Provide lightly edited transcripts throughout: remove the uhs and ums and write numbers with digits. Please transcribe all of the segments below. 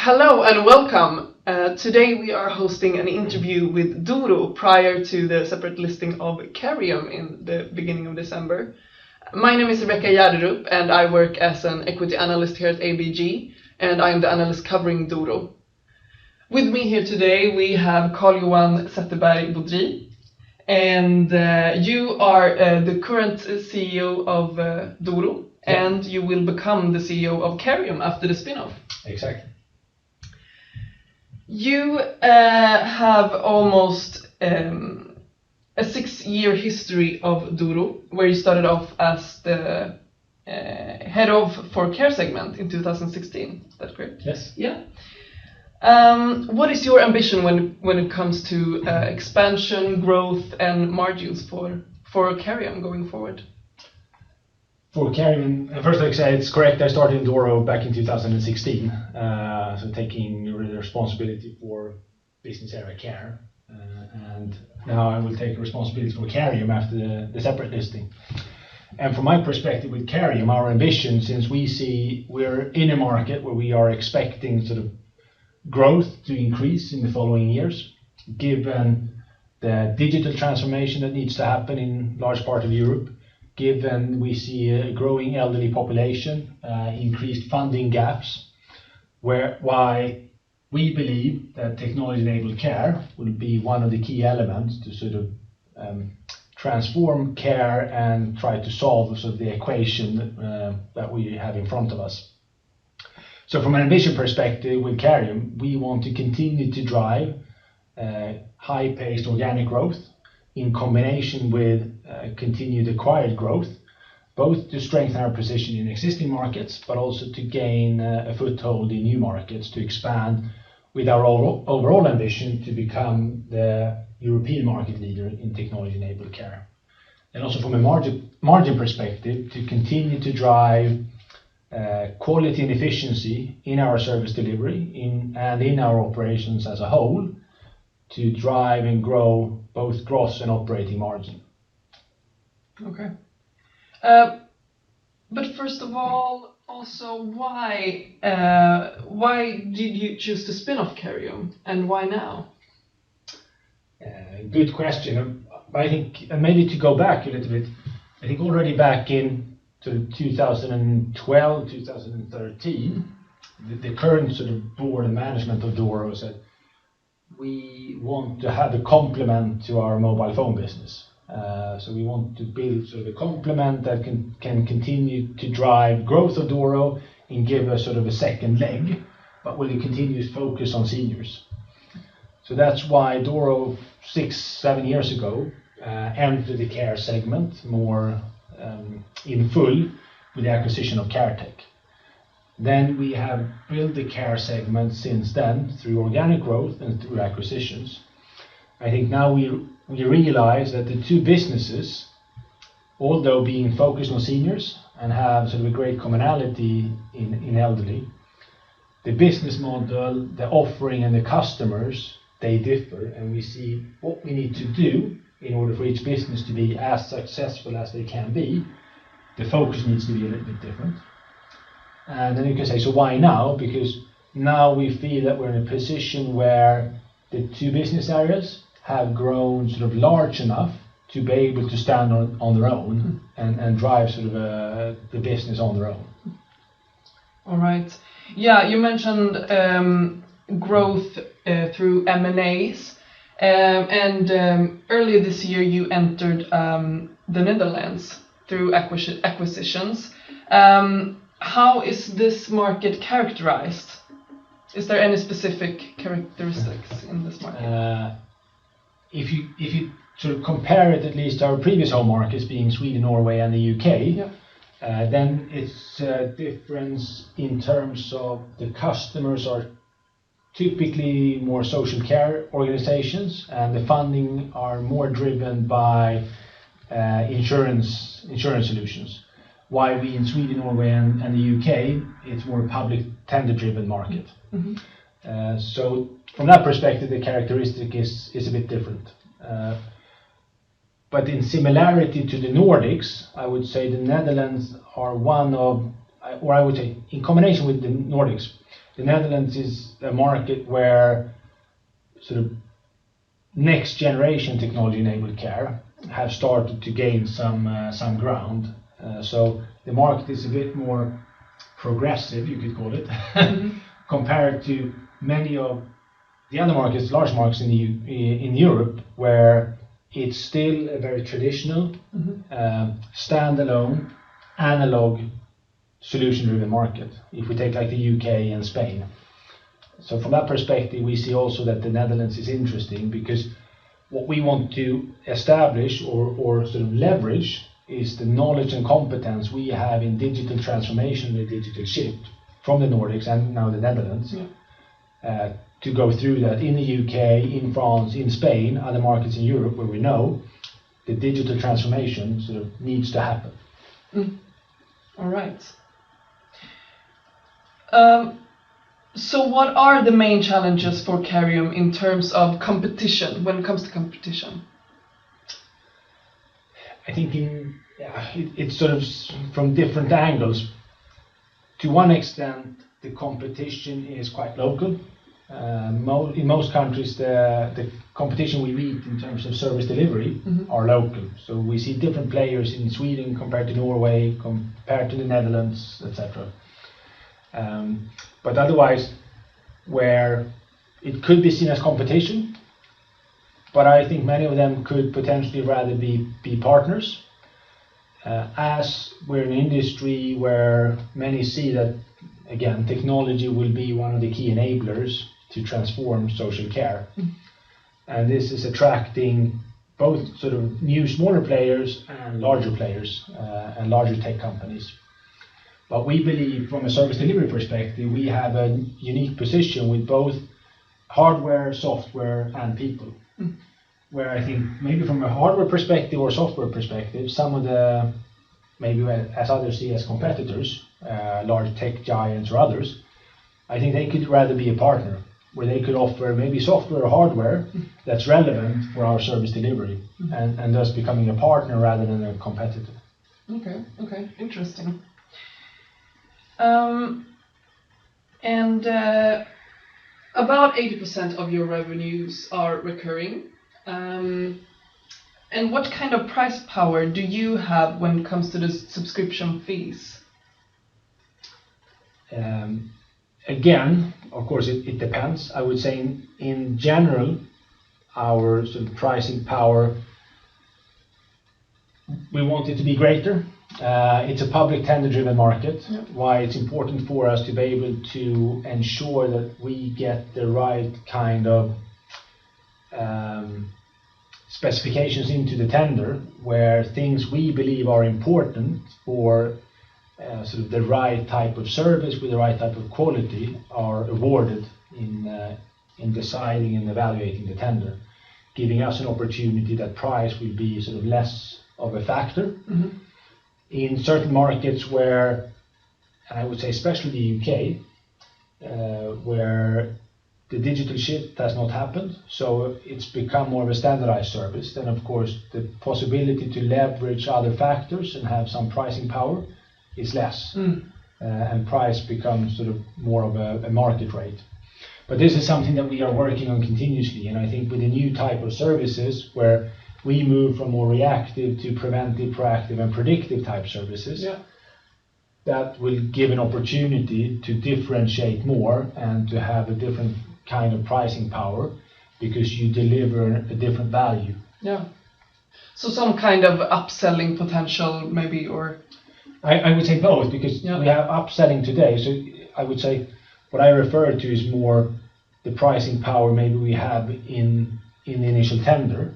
Hello and welcome. Today we are hosting an interview with Doro prior to the separate listing of Carium in the beginning of December. My name is Rebecca Gärderup and I work as an equity analyst here at ABG, and I am the analyst covering Doro. With me here today we have Carl Johan Zetterberg Boudrie, and you are the current CEO of Doro, and you will become the CEO of Carium after the spin-off. Exactly. You have almost a 6-year history of Doro, where you started off as the head of for care segment in 2016. Is that correct? Yes. Yeah. What is your ambition when it comes to expansion, growth, and margins for Carium going forward? For Carium, first I'd say it's correct. I started in Doro back in 2016, so taking the responsibility for business area care, and now I will take responsibility for Carium after the separate listing. And from my perspective with Carium, our ambition, since we see we're in a market where we are expecting sort of growth to increase in the following years, given the digital transformation that needs to happen in large part of Europe, given we see a growing elderly population, increased funding gaps, why we believe that technology-enabled care will be one of the key elements to sort of transform care and try to solve sort of the equation that we have in front of us. So from an ambition perspective with Carium, we want to continue to drive high-paced organic growth in combination with continued acquired growth, both to strengthen our position in existing markets, but also to gain a foothold in new markets, to expand with our overall ambition to become the European market leader in technology-enabled care. And also from a margin perspective, to continue to drive quality and efficiency in our service delivery and in our operations as a whole, to drive and grow both gross and operating margin. Okay. But first of all, also why did you choose to spin off Carium, and why now? Good question. I think, and maybe to go back a little bit, I think already back in sort of 2012, 2013, the current sort of board and management of Doro said, we want to have a complement to our mobile phone business. So we want to build sort of a complement that can continue to drive growth of Doro and give us sort of a second leg, but will continue to focus on seniors. So that's why Doro 6-7 years ago entered the care segment more in full with the acquisition of CareTech. Then we have built the care segment since then through organic growth and through acquisitions. I think now we realize that the two businesses, although being focused on seniors and have sort of a great commonality in elderly, the business model, the offering and the customers, they differ, and we see what we need to do in order for each business to be as successful as they can be. The focus needs to be a little bit different. And then you can say, so why now? Because now we feel that we're in a position where the two business areas have grown sort of large enough to be able to stand on their own and drive sort of the business on their own. All right. Yeah, you mentioned growth through M&As, and earlier this year you entered the Netherlands through acquisitions. How is this market characterized? Is there any specific characteristics in this market? If you sort of compare it at least to our previous home markets being Sweden, Norway and the UK, then it's a difference in terms of the customers are typically more social care organizations, and the funding are more driven by insurance solutions. Why we in Sweden, Norway and the UK, it's more public tender-driven market. Mm-hmm. So from that perspective, the characteristic is a bit different. But in similarity to the Nordics, I would say the Netherlands are one of, or I would say in combination with the Nordics, the Netherlands is a market where sort of next generation technology enabled care have started to gain some ground. So the market is a bit more progressive, you could call it, compared to many of the other markets, large markets in Europe, where it's still a very traditional, standalone, analog, solution-driven market. If we take like the UK and Spain. So from that perspective, we see also that the Netherlands is interesting, because what we want to establish or sort of leverage is the knowledge and competence we have in digital transformation and digital shift from the Nordics and now the Netherlands, to go through that in the UK, in France, in Spain, other markets in Europe where we know the digital transformation sort of needs to happen. All right. So what are the main challenges for Carium in terms of competition, when it comes to competition? I think it's sort of from different angles. To one extent, the competition is quite local. In most countries, the competition we meet in terms of service delivery are local. So we see different players in Sweden compared to Norway, compared to the Netherlands, etc. But otherwise, where it could be seen as competition, but I think many of them could potentially rather be partners, as we're an industry where many see that, again, technology will be one of the key enablers to transform social care. And this is attracting both sort of new smaller players and larger players and larger tech companies. But we believe from a service delivery perspective, we have a unique position with both hardware, software and people. Where I think maybe from a hardware perspective or software perspective, some of the, maybe as others see as competitors, large tech giants or others, I think they could rather be a partner, where they could offer maybe software or hardware that's relevant for our service delivery, and thus becoming a partner rather than a competitor. Okay, interesting. About 80% of your revenues are recurring. And what kind of price power do you have when it comes to the subscription fees? Again, of course, it depends. I would say in general, our sort of pricing power, we want it to be greater. It's a public tender-driven market. Why it's important for us to be able to ensure that we get the right kind of specifications into the tender, where things we believe are important for sort of the right type of service with the right type of quality are awarded in deciding and evaluating the tender, giving us an opportunity that price will be sort of less of a factor. In certain markets where, and I would say especially the UK, where the digital shift has not happened, so it's become more of a standardized service, then of course the possibility to leverage other factors and have some pricing power is less, and price becomes sort of more of a market rate. But this is something that we are working on continuously, and I think with the new type of services where we move from more reactive to preventive, proactive and predictive type services, that will give an opportunity to differentiate more and to have a different kind of pricing power, because you deliver a different value. So some kind of upselling potential maybe, or? I would say both, because we have upselling today. So I would say what I refer to is more the pricing power maybe we have in the initial tender.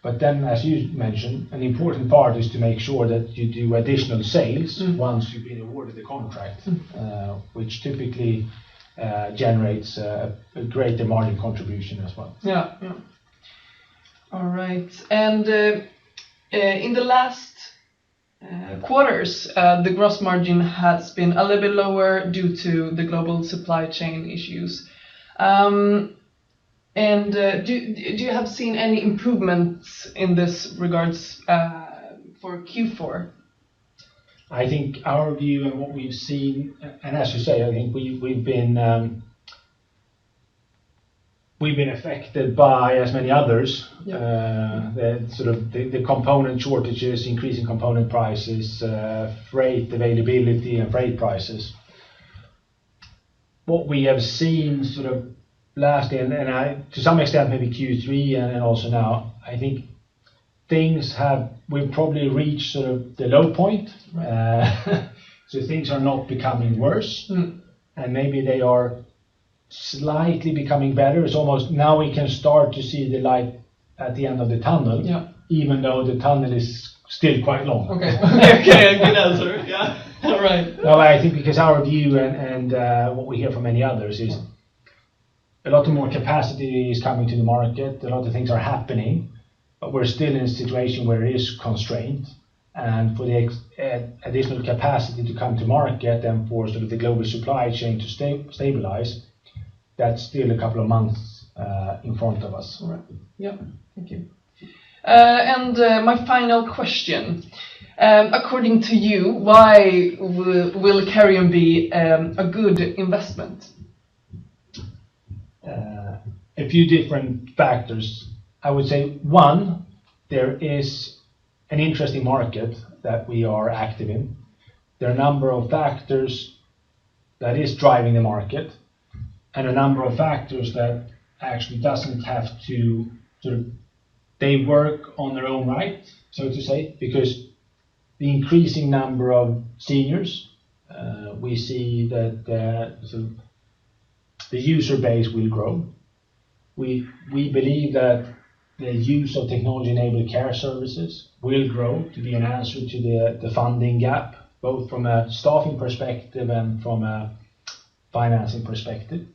But then, as you mentioned, an important part is to make sure that you do additional sales once you've been awarded the contract, which typically generates a greater margin contribution as well. All right. And in the last quarters, the gross margin has been a little bit lower due to the global supply chain issues. And do you have seen any improvements in this regards for Q4? I think our view and what we've seen, and as you say, I think we've been affected by, as many others, the component shortages, increasing component prices, freight availability and freight prices. What we have seen sort of last year, and I, to some extent maybe Q3 and also now, I think we've probably reached sort of the low point. So things are not becoming worse, and maybe they are slightly becoming better. It's almost now we can start to see the light at the end of the tunnel, even though the tunnel is still quite long. Okay, good answer. Yeah, all right. No, I think because our view and what we hear from many others is a lot more capacity is coming to the market. A lot of things are happening, but we're still in a situation where it is constrained. And for the additional capacity to come to market and for sort of the global supply chain to stabilize, that's still a couple of months in front of us. All right. Yeah, thank you. And my final question. According to you, why will Careium be a good investment? A few different factors. I would say one, there is an interesting market that we are active in. There are a number of factors that is driving the market, and a number of factors that actually doesn't have to they work on their own right, so to say, because the increasing number of seniors, we see that the user base will grow. We believe that the use of technology-enabled care services will grow to be an answer to the funding gap, both from a staffing perspective and from a financing perspective.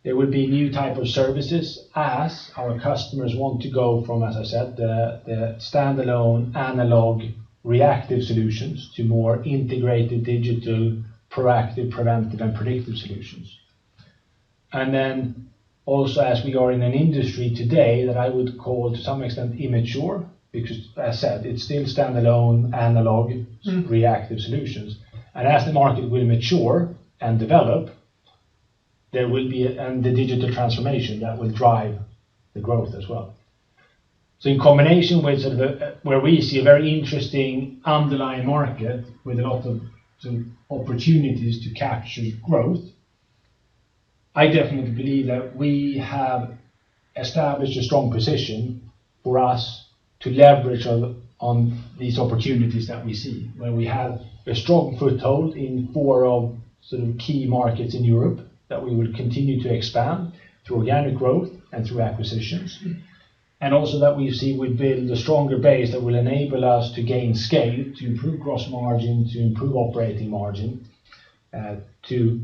There will be new type of services as our customers want to go from, as I said, the standalone analog reactive solutions to more integrated digital, proactive, preventive and predictive solutions. And then also, as we are in an industry today that I would call to some extent immature, because as I said, it's still standalone analog reactive solutions. And as the market will mature and develop, there will be the digital transformation that will drive the growth as well. So in combination with sort of where we see a very interesting underlying market with a lot of opportunities to capture growth, I definitely believe that we have established a strong position for us to leverage on these opportunities that we see, where we have a strong foothold in 4 of sort of key markets in Europe that we will continue to expand through organic growth and through acquisitions. And also that we see we build a stronger base that will enable us to gain scale, to improve gross margin, to improve operating margin, to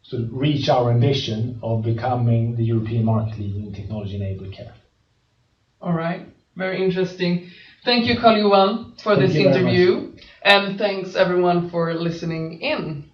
sort of reach our ambition of becoming the European market leader in technology-enabled care. All right, very interesting. Thank you, Carl Johan, for this interview, and thanks everyone for listening in.